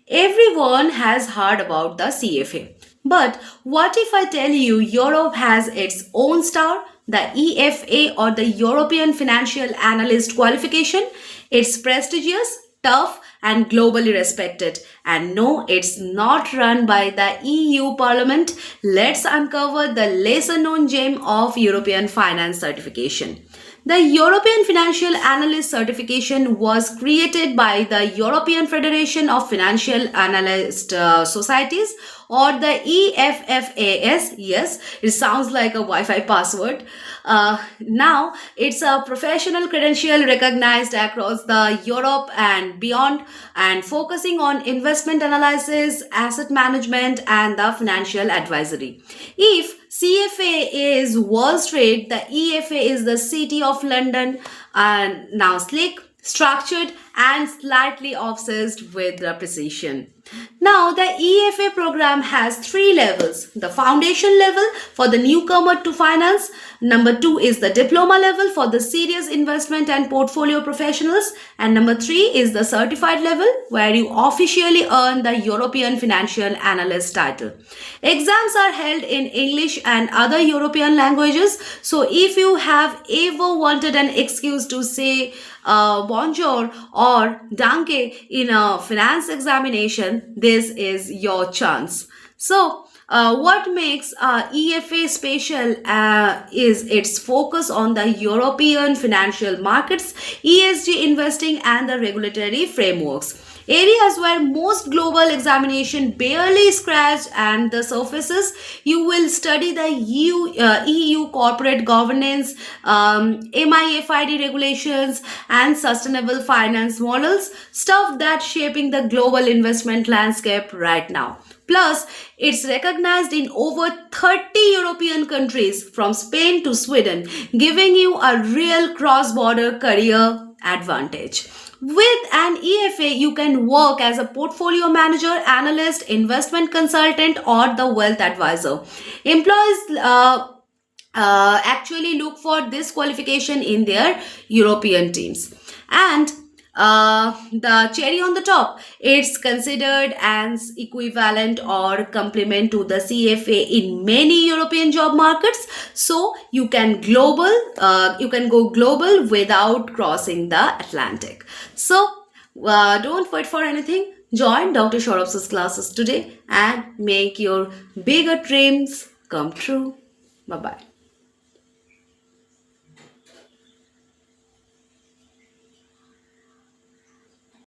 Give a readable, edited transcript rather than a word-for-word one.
Everyone has heard about the CFA. But what if I tell you Europe has its own star, the EFA or the European Financial Analyst qualification? It's prestigious, tough, and globally respected. And no, it's not run by the EU Parliament. Let's uncover the lesser known gem of European finance certification. The European Financial Analyst certification was created by the European Federation of Financial Analyst Societies, or the EFFAS. Yes, it sounds like a Wi-Fi password. Now, it's a professional credential recognized across the Europe and beyond, and focusing on investment analysis, asset management, and the financial advisory. If CFA is Wall Street, the EFA is the City of London, and now slick, structured, and slightly obsessed with the precision. Now, the EFA program has three levels: the foundation level for the newcomer to finance, number two is the diploma level for the serious investment and portfolio professionals, and number three is the certified level where you officially earn the European Financial Analyst title. Exams are held in English and other European languages, so if you have ever wanted an excuse to say bonjour or danke in a finance examination, this is your chance. So, what makes EFA special is its focus on the European financial markets, ESG investing, and the regulatory frameworks. Areas where most global examination barely scratch and the surfaces. You will study the EU corporate governance, MIFID regulations, and sustainable finance models, stuff that's shaping the global investment landscape right now. Plus, it's recognized in over 30 European countries from Spain to Sweden, giving you a real cross-border career advantage. With an EFA, you can work as a portfolio manager, analyst, investment consultant, or the wealth advisor. Employees actually look for this qualification in their European teams. And the cherry on the top, it's considered as equivalent or complement to the CFA in many European job markets. So you can go global without crossing the Atlantic. So don't wait for anything. Join Dr. Saurabh's classes today and make your bigger dreams come true. Bye bye.